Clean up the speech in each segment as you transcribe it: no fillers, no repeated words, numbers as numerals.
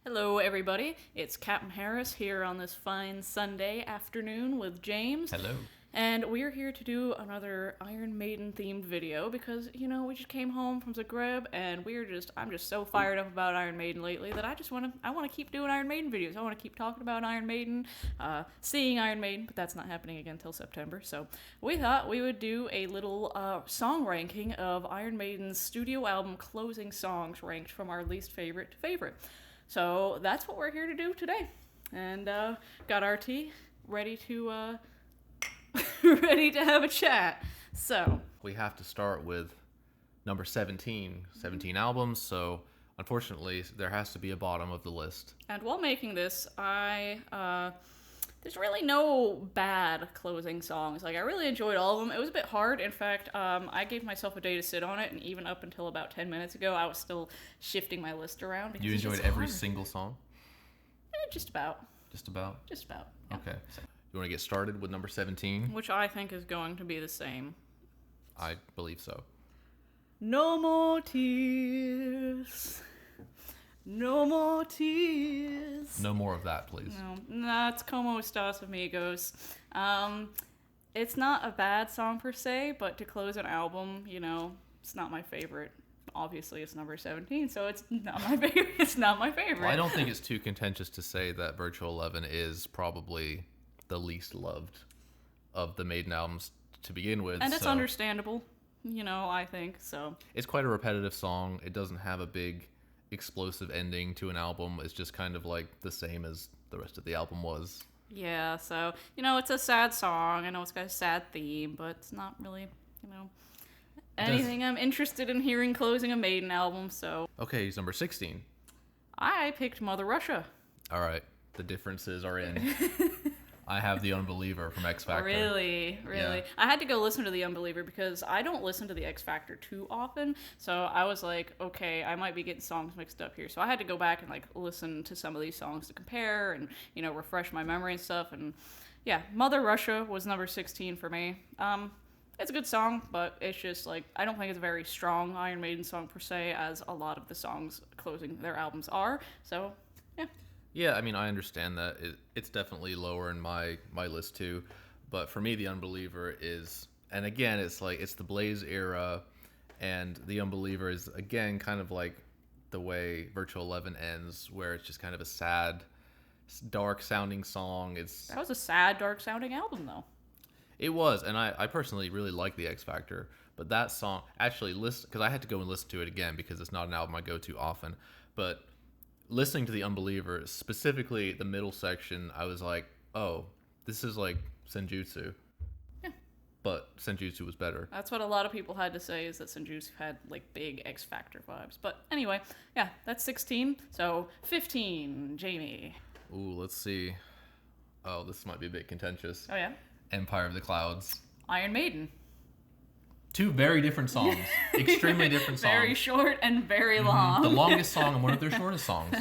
Hello, everybody. It's Captain Harris here on this fine Sunday afternoon with James. Hello. And we're here to do another Iron Maiden themed video because, we just came home from Zagreb and I'm just so fired up about Iron Maiden lately that I want to keep doing Iron Maiden videos. I want to keep talking about Iron Maiden, seeing Iron Maiden, but that's not happening again until September. So we thought we would do a little song ranking of Iron Maiden's studio album closing songs ranked from our least favorite to favorite. So that's what we're here to do today. And got our tea ready to ready to have a chat. So We have to start with number 17. 17 albums, so unfortunately there has to be a bottom of the list. and while making this, there's really no bad closing songs. Like, I really enjoyed all of them. It was a bit hard. In fact, I gave myself a day to sit on it, and even up until about 10 minutes ago, I was still shifting my list around. Because You it's enjoyed just every hard. single song? Just about. Just about? Just about. Yeah. Okay. You want to get started with number 17? Which I think is going to be the same. I believe so. No more tears. No more tears. No more of that, please. No, that's Como Estas, Amigos. It's not a bad song per se, but to close an album, it's not my favorite. Obviously, it's number 17, so it's not my favorite. It's not my favorite. Well, I don't think it's too contentious to say that Virtual 11 is probably the least loved of the Maiden albums to begin with. And it's so understandable, I think, so. It's quite a repetitive song. It doesn't have a big explosive ending to an album. It's just kind of like the same as the rest of the album was. Yeah, so, it's a sad song. I know it's got a sad theme, but it's not really, anything I'm interested in hearing closing a Maiden album, so. Okay, he's number 16. I picked Mother Russia. All right, the differences are in. I have the Unbeliever from X Factor. Really? Yeah. I had to go listen to the Unbeliever because I don't listen to the X Factor too often. So I was like, okay, I might be getting songs mixed up here. So I had to go back and listen to some of these songs to compare and refresh my memory and stuff. And yeah, Mother Russia was number 16 for me. It's a good song, but it's just I don't think it's a very strong Iron Maiden song per se, as a lot of the songs closing their albums are. So yeah. Yeah, I mean, I understand that. It's definitely lower in my list too. But for me, the Unbeliever is, and again, it's the Blaze era, and the Unbeliever is, again, kind of like the way Virtual 11 ends, where it's just kind of a sad, dark-sounding song. That was a sad, dark-sounding album, though. It was, and I personally really like the X Factor, but that song, actually, because I had to go and listen to it again because it's not an album I go to often, but listening to the Unbeliever, specifically the middle section, I was like, oh, this is like Senjutsu. Yeah. But Senjutsu was better. That's what a lot of people had to say, is that Senjutsu had big X Factor vibes. But anyway, yeah, that's 16. So 15, Jamie. Ooh, let's see. Oh, this might be a bit contentious. Oh yeah. Empire of the Clouds. Iron Maiden. Two very different songs. Extremely different songs. Very short and very long. The longest song and one of their shortest songs.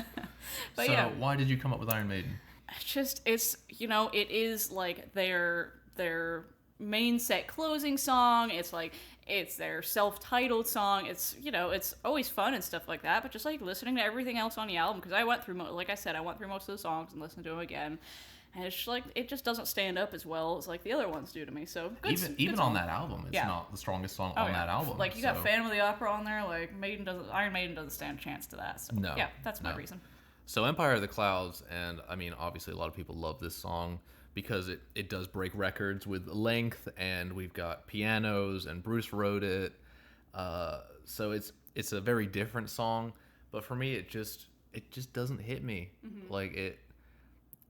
But so yeah. Why did you come up with Iron Maiden? It is their main set closing song. It's their self-titled song. It's always fun and stuff like that, but just listening to everything else on the album, because I went through most of the songs and listened to them again. And it's just it just doesn't stand up as well as the other ones do to me. So Even on that album, it's not the strongest song on that album. You got Phantom of the Opera on there. Iron Maiden doesn't stand a chance to that. So no, yeah, that's my reason. So Empire of the Clouds, and I mean, obviously a lot of people love this song because it does break records with length, and we've got pianos, and Bruce wrote it. So it's a very different song, but for me, it just doesn't hit me. Mm-hmm.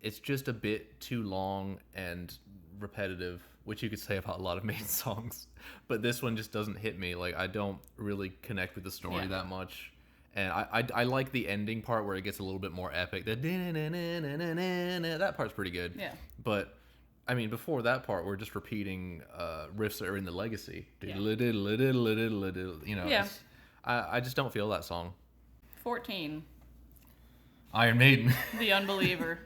It's just a bit too long and repetitive, which you could say about a lot of Maiden songs. But this one just doesn't hit me. I don't really connect with the story that much. And I like the ending part where it gets a little bit more epic. That part's pretty good. Yeah. But, I mean, before that part, we're just repeating riffs that are in the Legacy. Yeah. I just don't feel that song. 14. Iron Maiden. The Unbeliever.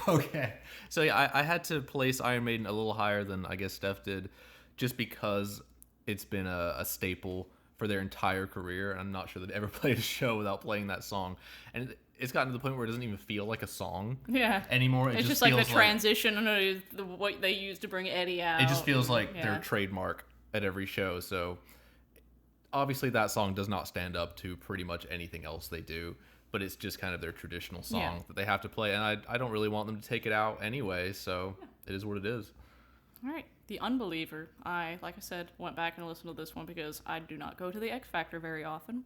Okay. So yeah, I had to place Iron Maiden a little higher than I guess Steph did, just because it's been a staple for their entire career. I'm not sure they've ever played a show without playing that song. And it's gotten to the point where it doesn't even feel like a song Yeah. anymore. It's just like the transition and what they use to bring Eddie out. It just feels like their trademark at every show. So obviously that song does not stand up to pretty much anything else they do, but it's just kind of their traditional song that they have to play. And I don't really want them to take it out anyway. So it is what it is. All right. The Unbeliever. Like I said, went back and listened to this one because I do not go to the X Factor very often.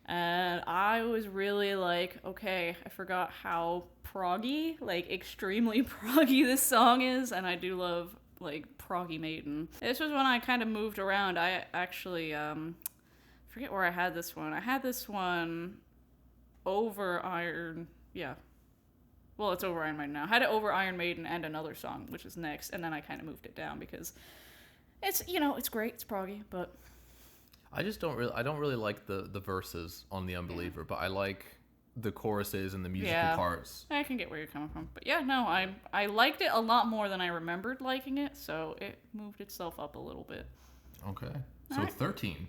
And I was really like, okay, I forgot how proggy, like extremely proggy this song is. And I do love like proggy Maiden. This was when I kind of moved around. I actually forget where I had this one. I had this one over Iron, well, it's over Iron Maiden now. I had it over Iron Maiden and another song, which is next, and then I kind of moved it down because it's, it's great, it's proggy, but I don't really like the verses on The Unbeliever, but I like the choruses and the musical parts. I can get where you're coming from. But yeah, no, I liked it a lot more than I remembered liking it, so it moved itself up a little bit. Okay. So 13.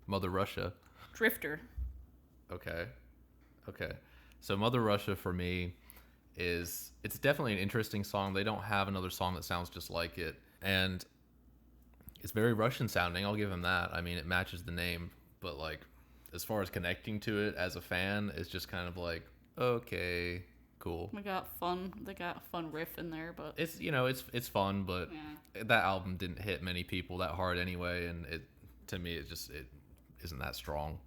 Mother Russia. Drifter. Okay. So Mother Russia for me it's definitely an interesting song. They don't have another song that sounds just like it. And it's very Russian sounding, I'll give them that. I mean, it matches the name, but like as far as connecting to it as a fan, it's just kind of like, okay, cool. They got a fun riff in there, but it's it's fun, but that album didn't hit many people that hard anyway, and to me it isn't that strong.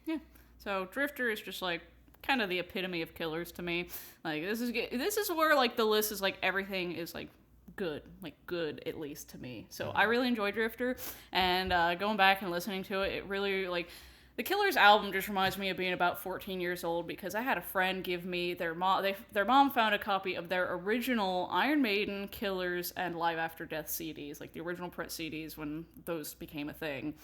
Yeah. So Drifter is just like kind of the epitome of Killers to me. Like this is where like the list is like everything is like good at least to me. So I really enjoy Drifter, and going back and listening to it, it really like the Killers album just reminds me of being about 14 years old because I had a friend give me their mom found a copy of their original Iron Maiden, Killers, and Live After Death CDs, like the original print CDs when those became a thing.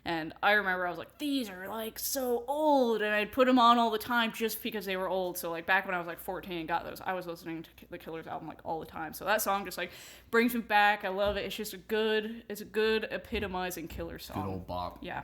And I remember I was like, these are like so old, and I'd put them on all the time just because they were old. So like back when I was like 14 and got those, I was listening to the Killers album like all the time. So that song just like brings me back. I love it. It's just a good epitomizing Killers song. Good old bop. Yeah.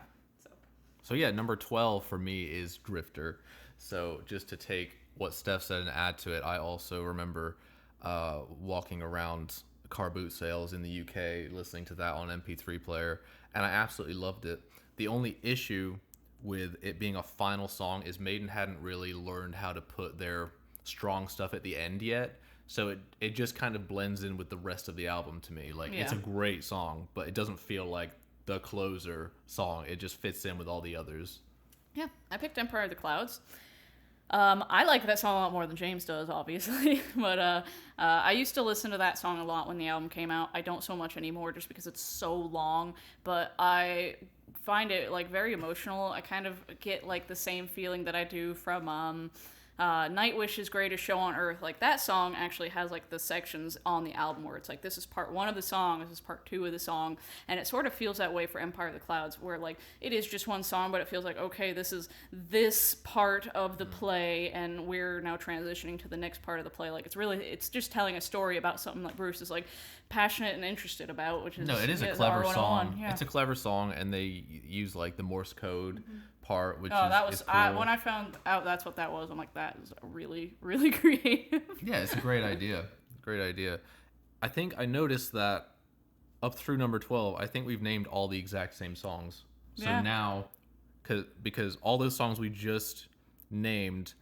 So yeah, number 12 for me is Drifter. So just to take what Steph said and add to it, I also remember walking around car boot sales in the UK listening to that on MP3 player, and I absolutely loved it. The only issue with it being a final song is Maiden hadn't really learned how to put their strong stuff at the end yet, so it just kind of blends in with the rest of the album to me. Like it's a great song, but it doesn't feel like the closer song. It just fits in with all the others. Yeah, I picked Empire of the Clouds. I like that song a lot more than James does, obviously, but I used to listen to that song a lot when the album came out. I don't so much anymore just because it's so long, but I find it like very emotional. I kind of get like the same feeling that I do from Nightwish's Greatest Show on Earth. Like that song actually has like the sections on the album where it's like this is part 1 of the song, this is part 2 of the song, and it sort of feels that way for Empire of the Clouds, where like it is just one song, but it feels like, okay, this is this part of the play and we're now transitioning to the next part of the play. Like it's just telling a story about something that Bruce is like passionate and interested about, which is it is a clever song. It's a clever song, and they use like the Morse code part, which is cool. When I found out that's what that was, I'm like, that is really, really creative. Yeah, it's a great idea. I think I noticed that up through number 12, I think we've named all the exact same songs. So now, because all those songs we just named,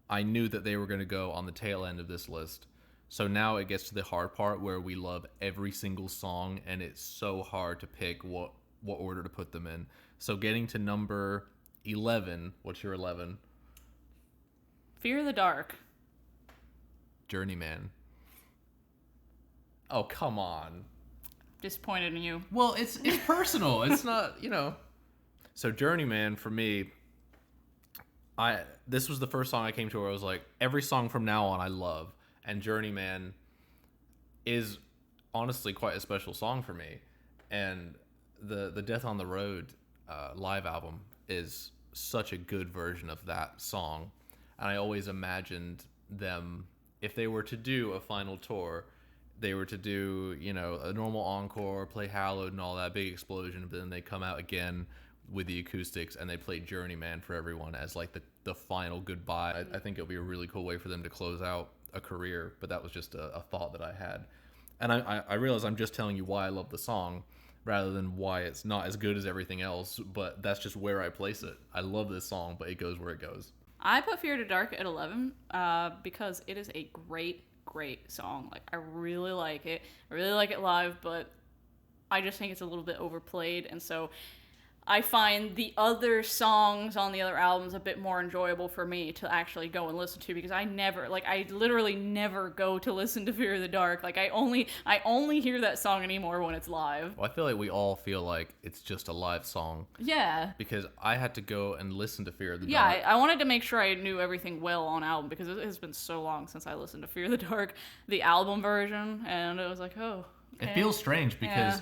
I knew that they were going to go on the tail end of this list. So now it gets to the hard part where we love every single song, and it's so hard to pick what order to put them in. So getting to number 11, what's your 11? Fear the Dark. Journeyman. Oh, come on. Disappointed in you. Well, it's personal. It's not, So Journeyman for me, this was the first song I came to where I was like, every song from now on I love, and Journeyman is honestly quite a special song for me. And the Death on the Road live album is such a good version of that song, and I always imagined them, if they were to do a final tour, they were to do a normal encore, play Hallowed and all that big explosion, but then they come out again with the acoustics, and they played Journeyman for everyone as like the final goodbye. I think it'll be a really cool way for them to close out a career, but that was just a thought that I had. And I realize I'm just telling you why I love the song rather than why it's not as good as everything else, but that's just where I place it. I love this song, but it goes where it goes. I put Fear the Dark at 11 because it is a great song. Like, I really like it. I really like it live, but I just think it's a little bit overplayed, and so I find the other songs on the other albums a bit more enjoyable for me to actually go and listen to, because I literally never go to listen to Fear of the Dark. Like, I only hear that song anymore when it's live. Well, I feel like we all feel like it's just a live song. Yeah. Because I had to go and listen to Fear of the Yeah, Dark. I wanted to make sure I knew everything well on album, because it has been so long since I listened to Fear of the Dark, the album version, and it was like, oh, okay. It feels strange because... Yeah.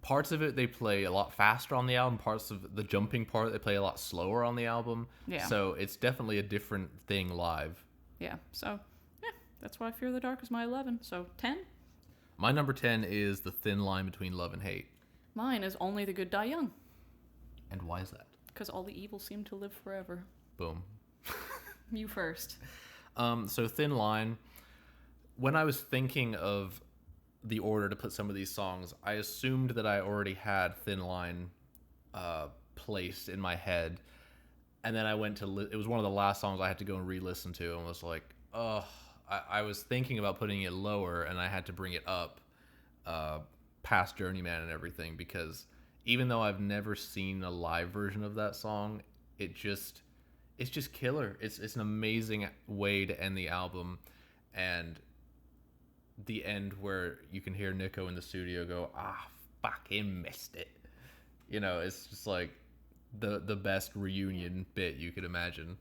Parts of it they play a lot faster on the album. Parts of the jumping part they play a lot slower on the album. Yeah. So it's definitely a different thing live. Yeah. So, yeah, that's why Fear of the Dark is my 11. So, 10? My number 10 is The Thin Line Between Love and Hate. Mine is Only the Good Die Young. And why is that? Because all the evil seem to live forever. Boom. You first. So Thin Line, when I was thinking of the order to put some of these songs, I assumed that I already had Thin Line placed in my head, and then I went to it was one of the last songs I had to go and re-listen to, and was like, oh, I was thinking about putting it lower, and I had to bring it up past Journeyman and everything, because even though I've never seen a live version of that song, it's just killer. It's an amazing way to end the album, and the end where you can hear Nico in the studio go, fucking missed it. You know, it's just like the best reunion bit you could imagine.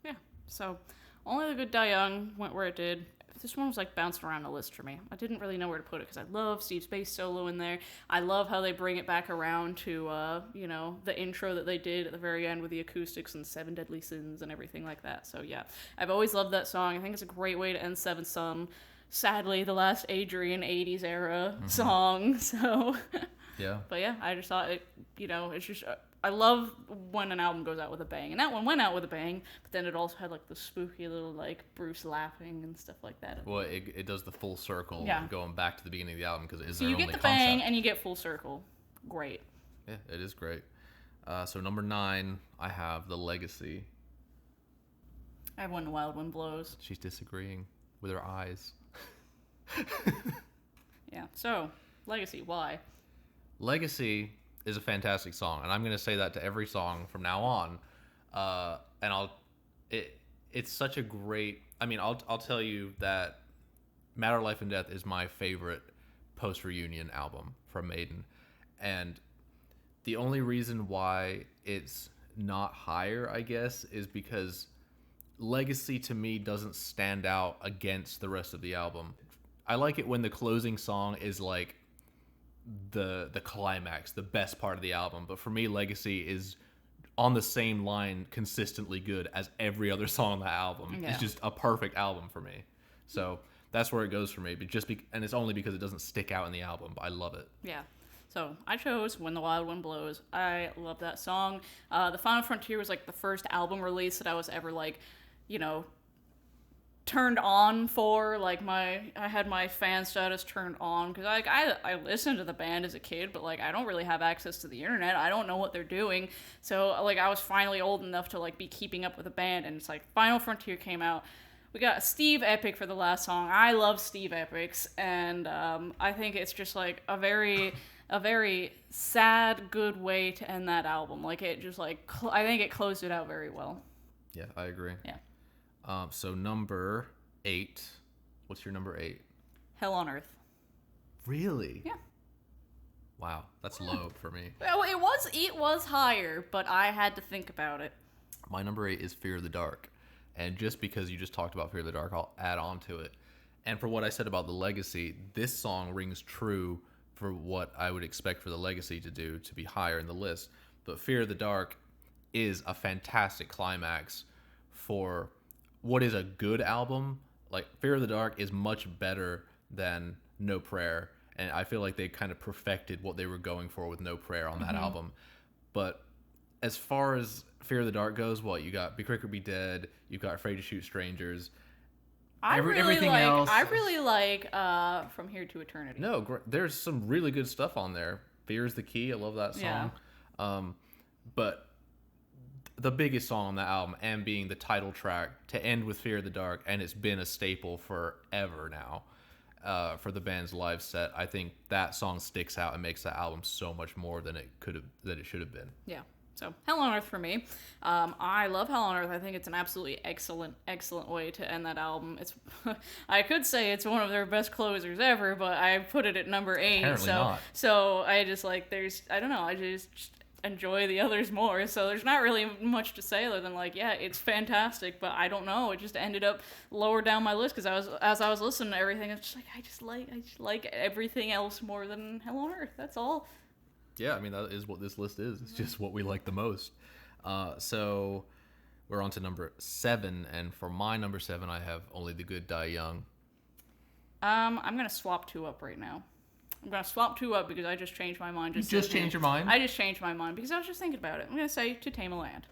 Yeah. So, Only the Good Die Young went where it did. This one was like bouncing around the list for me. I didn't really know where to put it because I love Steve's bass solo in there. I love how they bring it back around to, the intro that they did at the very end with the acoustics and Seven Deadly Sins and everything like that. So, yeah, I've always loved that song. I think it's a great way to end Seventh Son. Sadly, the last Adrian 80s era song, so... Yeah. But yeah, I just thought it's just... I love when an album goes out with a bang, and that one went out with a bang, but then it also had, like, the spooky little, like, Bruce laughing and stuff like that. Well, it does the full circle, yeah, going back to the beginning of the album, because it is so their you only get the concept. bang, and you get full circle. Great. Yeah, it is great. So number 9, I have The Legacy. I have When the Wild Wind Blows. She's disagreeing with her eyes. Yeah, so, Legacy, why? Legacy is a fantastic song, and I'm going to say that to every song from now on. And it's such a great... I mean, I'll tell you that Matter of Life and Death is my favorite post-reunion album from Maiden. And the only reason why it's not higher, I guess, is because Legacy to me doesn't stand out against the rest of the album. I like it when the closing song is like the climax, the best part of the album. But for me, Legacy is on the same line, consistently good as every other song on the album. Yeah. It's just a perfect album for me. So that's where it goes for me. But and it's only because it doesn't stick out in the album, but I love it. Yeah. So I chose When the Wild Wind Blows. I love that song. The Final Frontier was like the first album release that I was ever like, turned on for. Like I had my fan status turned on because I listened to the band as a kid, but like I don't really have access to the internet. I don't know what they're doing. So like I was finally old enough to like be keeping up with the band, and it's like Final Frontier came out. We got Steve Epic for the last song. I love Steve Epics, and I think it's just like a very sad, good way to end that album. Like it just like I think it closed it out very well. Yeah, I agree. Yeah. So number 8. What's your number 8? Hell on Earth. Really? Yeah. Wow, that's low for me. Well, it was higher, but I had to think about it. My number 8 is Fear of the Dark. And just because you just talked about Fear of the Dark, I'll add on to it. And for what I said about The Legacy, this song rings true for what I would expect for The Legacy to do, to be higher in the list. But Fear of the Dark is a fantastic climax for what is a good album. Like, Fear of the Dark is much better than No Prayer, and I feel like they kind of perfected what they were going for with No Prayer on that album. But as far as Fear of the Dark goes, what you got? Be Quick or Be Dead. You've got Afraid to Shoot Strangers. Everything else. I really like From Here to Eternity. No, there's some really good stuff on there. Fear is the Key. I love that song. Yeah. But the biggest song on that album, and being the title track, to end with Fear of the Dark, and it's been a staple forever now for the band's live set. I think that song sticks out and makes that album so much more than it should have been. Yeah. So, Hell on Earth for me. I love Hell on Earth. I think it's an absolutely excellent way to end that album. It's, I could say it's one of their best closers ever, but I put it at number 8. Apparently not. So I just like, I don't know, I just enjoy the others more. So there's not really much to say other than like, yeah, it's fantastic, but I don't know. It just ended up lower down my list because as I was listening to everything, it's just like, I just like everything else more than Hell on Earth. That's all. Yeah, I mean, that is what this list is. It's just what we like the most. So we're on to number 7, and for my number 7, I have Only the Good Die Young. I'm going to swap 2 up right now. I'm going to swap 2 up because I just changed my mind. You just changed your mind? I just changed my mind because I was just thinking about it. I'm going to say To Tame a Land.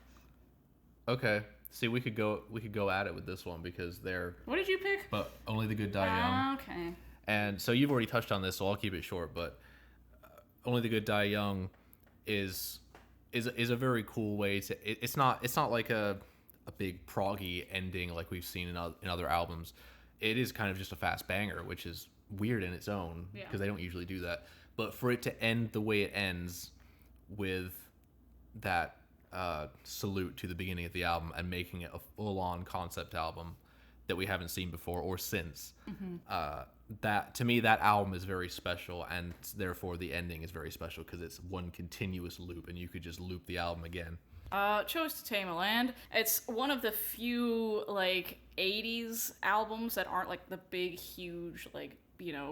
Okay. See, we could go at it with this one because they're... What did you pick? But Only the Good Die Young. Okay. And so you've already touched on this, so I'll keep it short, but... Only the Good Die Young is a very cool way to. It's not like a big proggy ending like we've seen in other albums. It is kind of just a fast banger, which is weird in its own because they don't usually do that. But for it to end the way it ends, with that salute to the beginning of the album and making it a full-on concept album that we haven't seen before or since. That to me, that album is very special, and therefore the ending is very special because it's one continuous loop, and you could just loop the album again. Chose To Tame a Land. It's one of the few like 80s albums that aren't like the big, huge like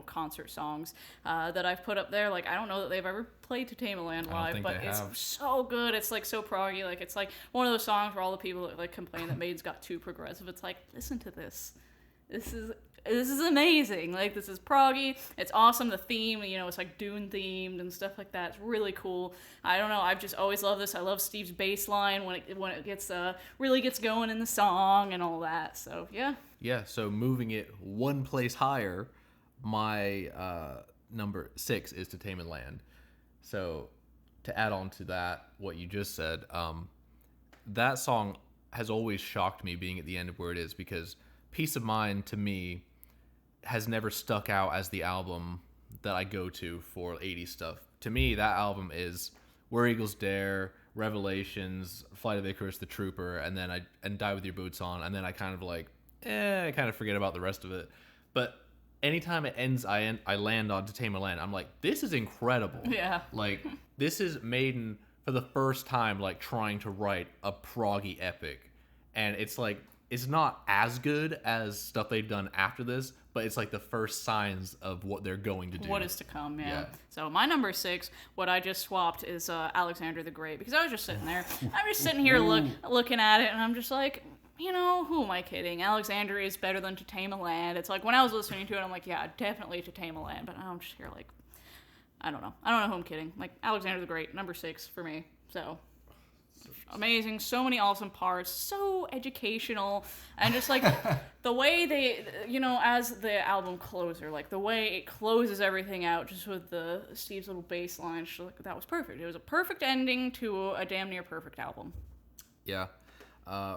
concert songs that I've put up there. Like, I don't know that they've ever played To Tame a Land live, but it's so good. It's like so proggy. Like, it's like one of those songs where all the people that like complain that Maiden's got too progressive. It's like, listen to this. This is amazing. Like, this is proggy. It's awesome. The theme, it's like Dune themed and stuff like that. It's really cool. I don't know. I've just always loved this. I love Steve's bass line when it gets really gets going in the song and all that. So yeah. Yeah. So moving it one place higher, my number 6 is To Tame a Land. So to add on to that, what you just said, that song has always shocked me being at the end of where it is because Peace of Mind to me has never stuck out as the album that I go to for 80s stuff. To me, that album is Where Eagles Dare, Revelations, Flight of Icarus, The Trooper, and then Die With Your Boots On, and then I kind of like, I kind of forget about the rest of it. But anytime it ends, I land on To Tame a Land. I'm like, this is incredible. Yeah. Like, this is Maiden for the first time, like, trying to write a proggy epic. And it's like, it's not as good as stuff they've done after this, but it's like the first signs of what they're going to do. What is to come, yeah. So my number 6, what I just swapped is Alexander the Great, because I was just sitting there. I'm just sitting here looking at it, and I'm just like, who am I kidding? Alexander is better than To Tame a Land. It's like, when I was listening to it, I'm like, yeah, definitely To Tame a Land, but I'm just here like, I don't know who I'm kidding. Like, Alexander the Great, number 6 for me, so... Amazing, so many awesome parts, so educational, and just like the way they, as the album closer, like the way it closes everything out just with Steve's little bass line, like, that was perfect. It was a perfect ending to a damn near perfect album. Yeah.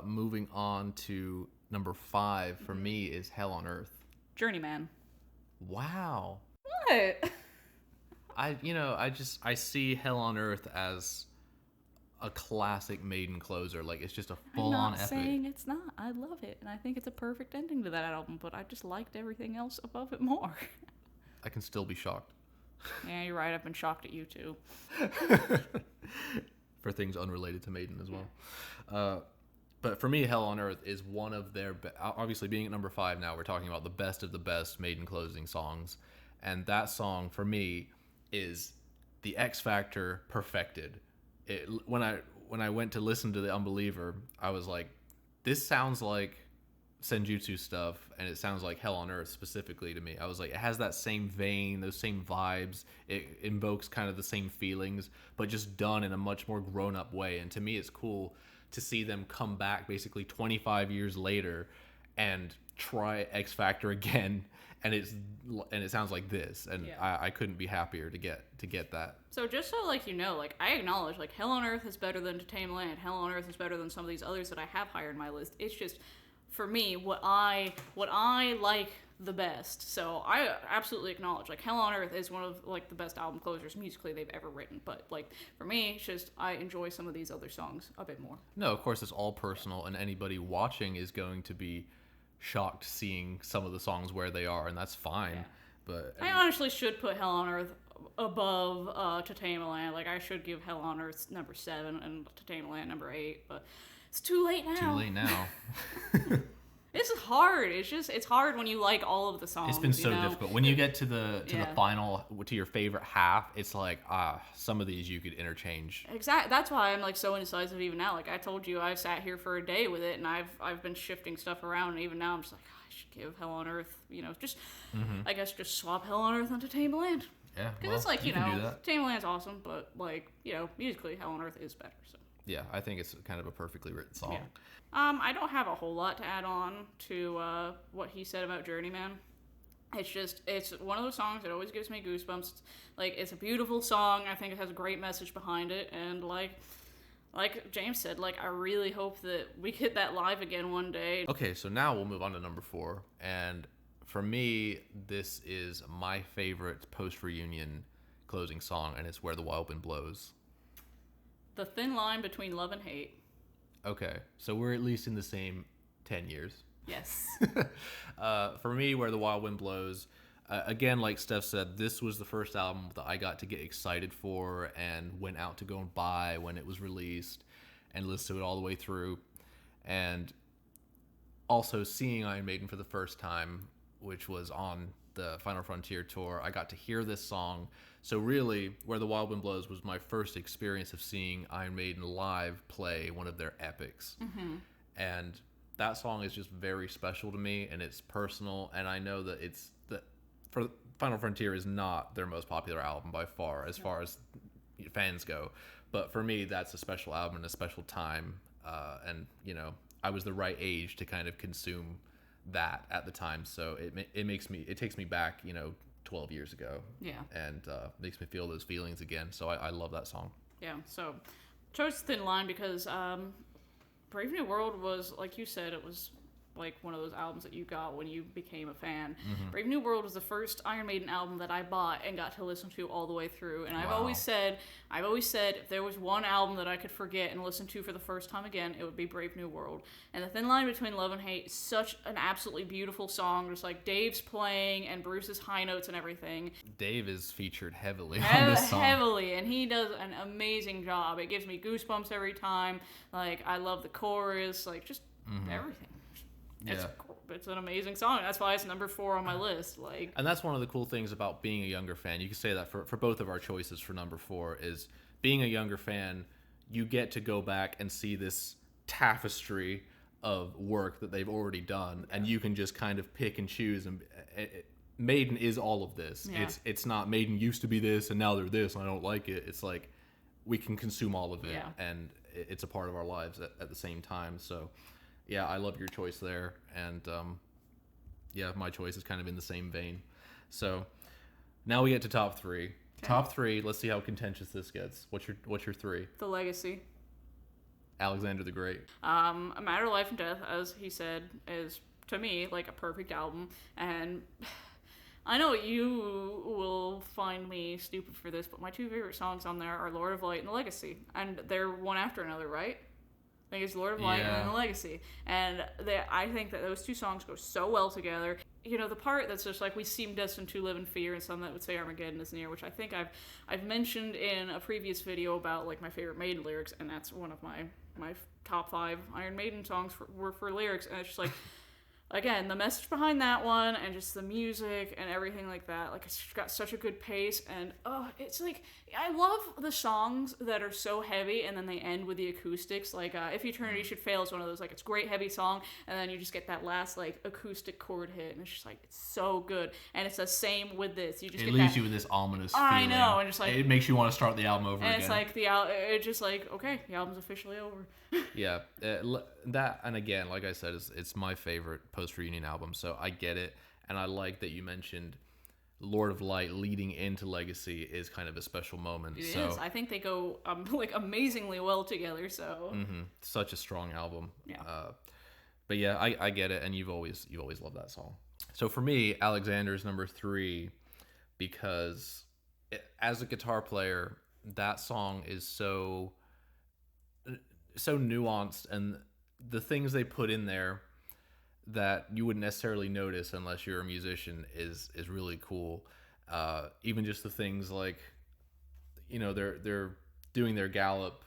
Moving on to number 5 for me is Hell on Earth. Journeyman. Wow. What? I see Hell on Earth as a classic Maiden closer. Like, it's just a full-on epic. I'm not saying it's not. I love it, and I think it's a perfect ending to that album, but I just liked everything else above it more. I can still be shocked. Yeah, you're right. I've been shocked at you, too. For things unrelated to Maiden as well. But for me, Hell on Earth is one of their... obviously, being at number 5 now, we're talking about the best of the best Maiden closing songs. And that song, for me, is the X Factor perfected. When I went to listen to the Unbeliever, I was like, this sounds like Senjutsu stuff, and it sounds like Hell on Earth specifically to me. I was like, it has that same vein, those same vibes. It invokes kind of the same feelings, but just done in a much more grown-up way. And to me, it's cool to see them come back basically 25 years later and try X Factor again, and it sounds like this, and I couldn't be happier to get that. So just so like like I acknowledge like Hell on Earth is better than To Tame a Land. Hell on Earth is better than some of these others that I have higher in my list. It's just for me what I like the best. So I absolutely acknowledge like Hell on Earth is one of like the best album closers musically they've ever written. But like for me, it's just I enjoy some of these other songs a bit more. No, of course it's all personal, and anybody watching is going to be shocked seeing some of the songs where they are, and that's fine. Yeah. But I honestly should put Hell on Earth above To Tame a Land. Like I should give Hell on Earth number 7 and To Tame a Land number 8, but it's too late now. Too late now. This is hard. It's hard when you like all of the songs. It's been so difficult. When you get to the final, to your favorite half, it's like, some of these you could interchange. Exactly. That's why I'm like so indecisive even now. Like I told you, I've sat here for a day with it, and I've been shifting stuff around, and even now I'm just like, I should give Hell on Earth, just I guess just swap Hell on Earth onto Tame a Land. Yeah, because it's like Tame a Land's awesome, but like musically Hell on Earth is better. So. Yeah, I think it's kind of a perfectly written song. Yeah. I don't have a whole lot to add on to what he said about Journeyman. It's one of those songs that always gives me goosebumps. Like, it's a beautiful song. I think it has a great message behind it. And like James said, like, I really hope that we get that live again one day. Okay, so now we'll move on to number 4. And for me, this is my favorite post-reunion closing song, and it's Where the Wild Wind Blows. The thin line between love and hate. Okay, so we're at least in the same 10 years. Yes. For me, Where the Wild Wind Blows, again, like Steph said, this was the first album that I got to get excited for and went out to go and buy when it was released and listen to it all the way through. And also seeing Iron Maiden for the first time, which was on the Final Frontier tour, I got to hear this song. So really, Where the Wild Wind Blows was my first experience of seeing Iron Maiden live play one of their epics. Mm-hmm. And that song is just very special to me, and it's personal, and I know that for Final Frontier is not their most popular album by far as fans go. But for me, that's a special album and a special time. And, I was the right age to kind of consume that at the time. So it takes me back, 12 years ago. Yeah. And makes me feel those feelings again. So I love that song. Yeah. So chose Thin Line because Brave New World was, like you said, it was like one of those albums that you got when you became a fan. Mm-hmm. Brave New World was the first Iron Maiden album that I bought and got to listen to all the way through. And I've always said if there was one album that I could forget and listen to for the first time again, it would be Brave New World. And The Thin Line Between Love and Hate is such an absolutely beautiful song. Just like Dave's playing and Bruce's high notes and everything. Dave is featured heavily on this song. Heavily, and he does an amazing job. It gives me goosebumps every time. Like, I love the chorus, like just everything. It's an amazing song. That's why it's number 4 on my list. And that's one of the cool things about being a younger fan. You can say that for both of our choices for number 4 is being a younger fan, you get to go back and see this tapestry of work that they've already done, and you can just kind of pick and choose. And Maiden is all of this. Yeah. It's not Maiden used to be this and now they're this and I don't like it. It's like we can consume all of it, and it's a part of our lives at the same time. So yeah, I love your choice there, and my choice is kind of in the same vein. So now we get to top 3. Okay. Top 3. Let's see how contentious this gets. What's your 3? The Legacy. Alexander the Great. A Matter of Life and Death, as he said, is to me like a perfect album, and I know you will find me stupid for this, but my 2 favorite songs on there are Lord of Light and The Legacy, and they're one after another, right? I think it's Lord of Light and then The Legacy. And I think that those 2 songs go so well together. The part that's just like, we seem destined to live in fear, and some that would say Armageddon is near, which I think I've mentioned in a previous video about like my favorite Maiden lyrics, and that's one of my top 5 Iron Maiden songs for lyrics. And it's just like again, the message behind that one and just the music and everything like that, like it's got such a good pace, and it's like I love the songs that are so heavy and then they end with the acoustics. Like If Eternity Should Fail is one of those, like it's a great heavy song and then you just get that last like acoustic chord hit and it's just like it's so good. And it's the same with this. You just it get leaves that, you with this ominous feeling. I know, and just like it makes you want to start the album over and again. it's like it's just like, okay, the album's officially over. Yeah, that, and again, like I said, it's my favorite post-reunion album, so I get it, and I like that you mentioned Lord of Light leading into Legacy is kind of a special moment. It is. I think they go like amazingly well together. So such a strong album. Yeah. But yeah, I get it, and you've always loved that song. So for me, Alexander's number 3, because as a guitar player, that song is so nuanced, and the things they put in there that you wouldn't necessarily notice unless you're a musician is really cool. Even just the things like, you know, they're doing their gallop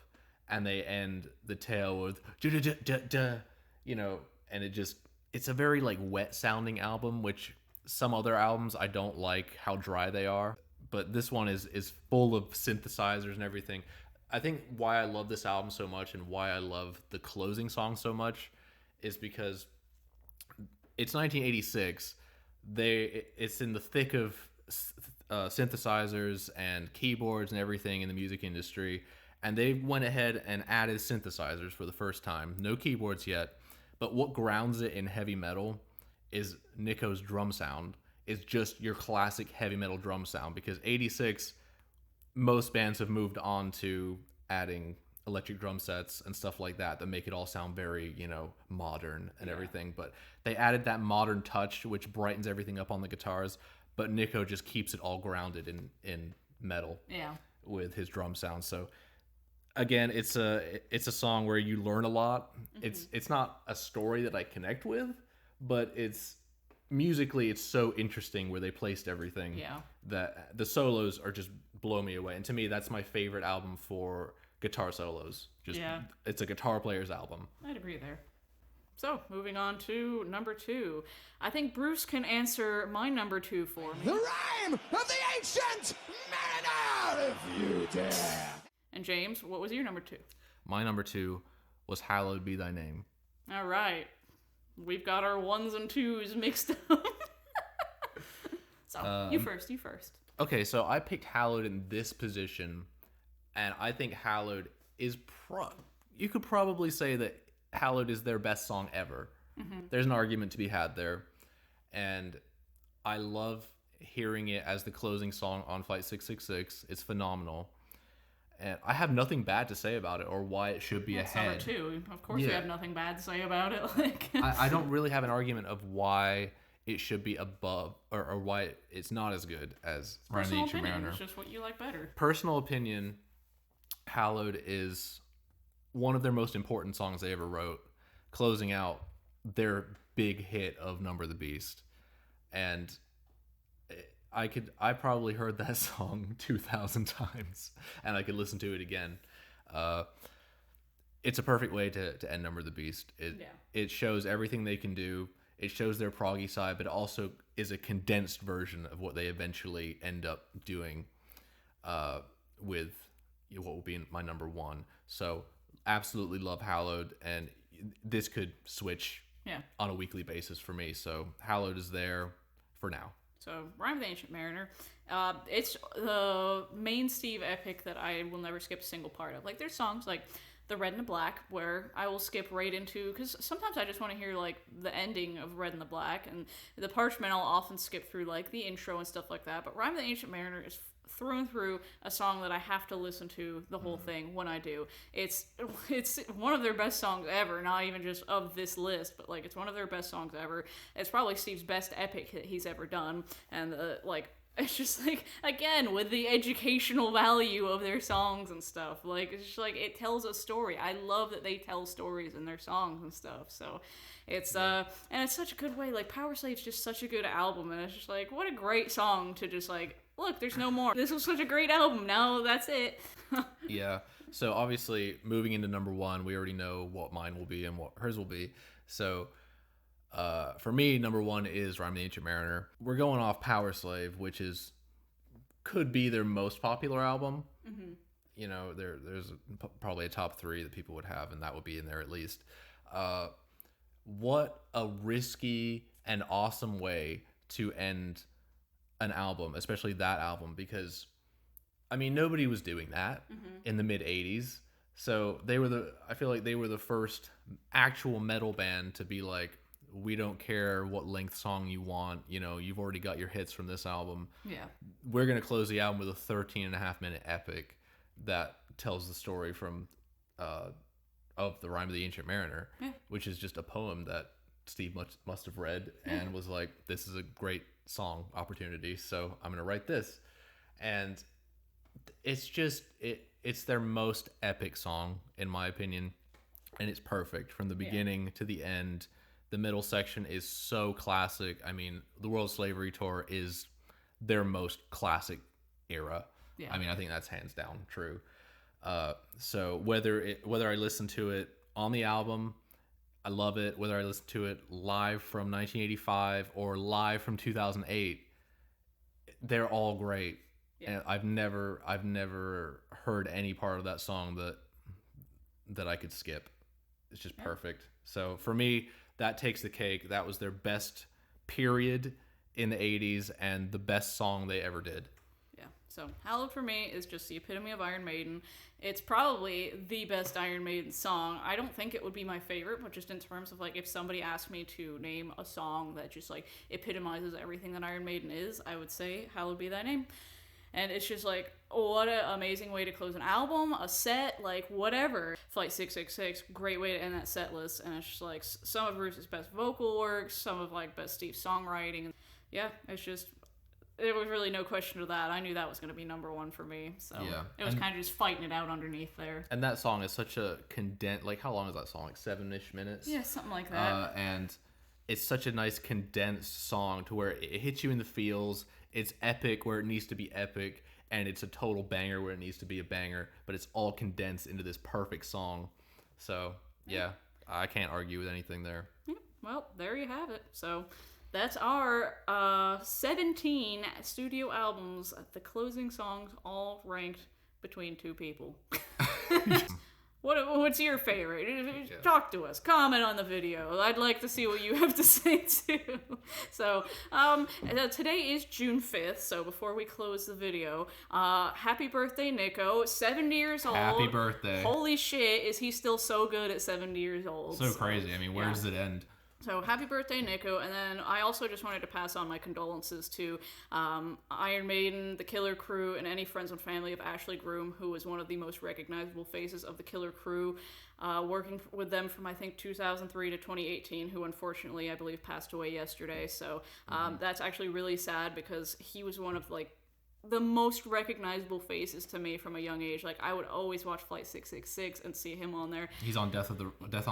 and they end the tail with you know, and it's a very like wet sounding album, which some other albums I don't like how dry they are, but this one is full of synthesizers and everything. I think why I love this album so much and why I love the closing song so much is because it's 1986. It's in the thick of synthesizers and keyboards and everything in the music industry, and they went ahead and added synthesizers for the first time. No keyboards yet, but what grounds it in heavy metal is Nico's drum sound. Is just your classic heavy metal drum sound, because 86, most bands have moved on to adding electric drum sets and stuff like that make it all sound very, you know, modern and everything. But they added that modern touch, which brightens everything up on the guitars. But Nico just keeps it all grounded in metal with his drum sound. So again, it's a song where you learn a lot. It's not a story that I connect with, but musically it's so interesting where they placed everything. Yeah. That the solos are just blow me away. And to me, that's my favorite album for guitar solos. It's a guitar player's album. I'd agree there. So, moving on to number 2. I think Bruce can answer my number 2 for me. The Rime of the Ancient Mariner, if you dare. And James, what was your number 2? My number 2 was Hallowed Be Thy Name. All right. We've got our 1s and 2s mixed up. So, you first. Okay, so I picked Hallowed in this position, and I think Hallowed is you could probably say that Hallowed is their best song ever. There's an argument to be had there, and I love hearing it as the closing song on Flight 666. It's phenomenal, and I have nothing bad to say about it or why it should be ahead. Number 2, of course, we have nothing bad to say about it. Like I don't really have an argument of why it should be above or why it's not as good as Rime of the Ancient Mariner. It's just what you like better. Personal opinion, Hallowed is one of their most important songs they ever wrote, closing out their big hit of Number the Beast. And I probably heard that song 2,000 times, and I could listen to it again. It's a perfect way to end Number the Beast. It shows everything they can do. It shows their proggy side, but it also is a condensed version of what they eventually end up doing with what will be my number 1. So absolutely love Hallowed, and this could switch on a weekly basis for me. So Hallowed is there for now. So Rime of the Ancient Mariner, it's the main Steve epic that I will never skip a single part of. Like, there's songs like The Red and the Black where I will skip right into, because sometimes I just want to hear like the ending of Red and the Black, and the Parchment I'll often skip through like the intro and stuff like that. But Rime of the Ancient Mariner is through and through a song that I have to listen to the whole thing when I do. It's one of their best songs ever, not even just of this list, but like it's one of their best songs ever. It's probably Steve's best epic that he's ever done, and like it's just like, again, with the educational value of their songs and stuff, like it's just like it tells a story. I love that they tell stories in their songs and stuff. So it's and it's such a good way. Like Power Slave's just such a good album, and it's just like, what a great song to just like, look, there's no more. This was such a great album. Now that's it. Yeah. So obviously, moving into number 1, we already know what mine will be and what hers will be. So For me, number one is Rime the Ancient Mariner. We're going off Power Slave, which could be their most popular album. Mm-hmm. You know, there's probably a top 3 that people would have, and that would be in there at least. What a risky and awesome way to end an album, especially that album, because I mean, nobody was doing that in the mid 80s. So I feel like they were the first actual metal band to be like, we don't care what length song you want. You know, you've already got your hits from this album. Yeah. We're going to close the album with a 13.5-minute epic that tells the story of the Rime of the Ancient Mariner, which is just a poem that Steve must have read and was like, this is a great song opportunity, so I'm going to write this. And it's just, it's their most epic song, in my opinion, and it's perfect from the beginning to the end. The middle section is so classic. I mean, the World Slavery Tour is their most classic era. Yeah. I mean, I think that's hands down true. So whether I listen to it on the album, I love it. Whether I listen to it live from 1985 or live from 2008, they're all great. Yeah. And I've never heard any part of that song that I could skip. It's just perfect. So for me, that takes the cake. That was their best period in the 80s and the best song they ever did. Yeah. So Hallowed for me is just the epitome of Iron Maiden. It's probably the best Iron Maiden song. I don't think it would be my favorite, but just in terms of like if somebody asked me to name a song that just like epitomizes everything that Iron Maiden is, I would say Hallowed Be Thy Name. And it's just like, what an amazing way to close an album, a set, like whatever. Flight 666, great way to end that set list. And it's just like some of Bruce's best vocal work, some of like best Steve songwriting. Yeah, it's just, there was really no question to that. I knew that was going to be number one for me. So it was kind of just fighting it out underneath there. And that song is such a condensed, like how long is that song? Like 7-ish minutes? Yeah, something like that. And it's such a nice condensed song to where it hits you in the feels. It's epic where it needs to be epic, and it's a total banger where it needs to be a banger, but it's all condensed into this perfect song. So, yeah, I can't argue with anything there. Yeah, well, there you have it. So, that's our 17 studio albums, the closing songs, all ranked between 2 people. What's your favorite? Talk to us. Comment on the video. I'd like to see what you have to say too. So, today is June 5th, so before we close the video, happy birthday, Nico. 70 years old. Happy birthday. Holy shit, is he still so good at 70 years old. So crazy. I mean, where does it end? So happy birthday, Nico. And then I also just wanted to pass on my condolences to Iron Maiden, the Killer Crew, and any friends and family of Ashley Groom, who was one of the most recognizable faces of the Killer Crew, working with them from, I think, 2003 to 2018, who unfortunately, I believe, passed away yesterday. So that's actually really sad because he was one of, like, the most recognizable faces to me from a young age. Like, I would always watch Flight 666 and see him on there. He's on Death on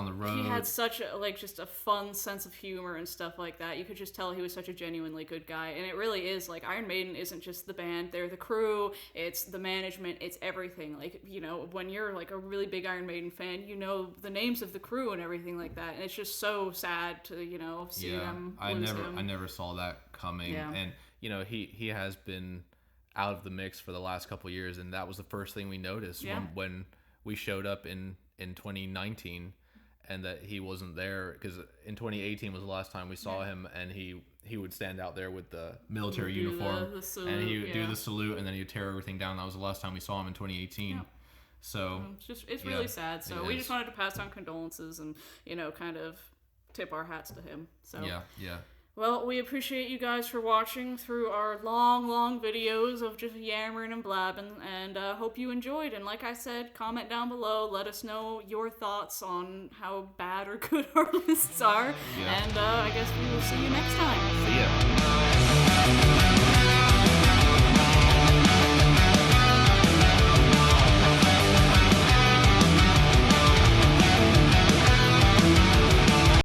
the Road. He had such a, like, just a fun sense of humor and stuff like that. You could just tell he was such a genuinely good guy. And it really is, like, Iron Maiden isn't just the band. They're the crew. It's the management. It's everything. Like, you know, when you're, like, a really big Iron Maiden fan, you know the names of the crew and everything like that. And it's just so sad to, you know, see them lose him. I never saw that coming. Yeah. And, you know, he has been out of the mix for the last couple of years, and that was the first thing we noticed when we showed up in 2019, and that he wasn't there, because in 2018 was the last time we saw him, and he would stand out there with the military uniform, the salute, and he would do the salute, and then he would tear everything down. That was the last time we saw him in 2018. So it's really sad. So we just wanted to pass on condolences and, you know, kind of tip our hats to him. So yeah. Well, we appreciate you guys for watching through our long videos of just yammering and blabbing, and hope you enjoyed. And like I said, comment down below, let us know your thoughts on how bad or good our lists are, and I guess we will see you next time. See ya.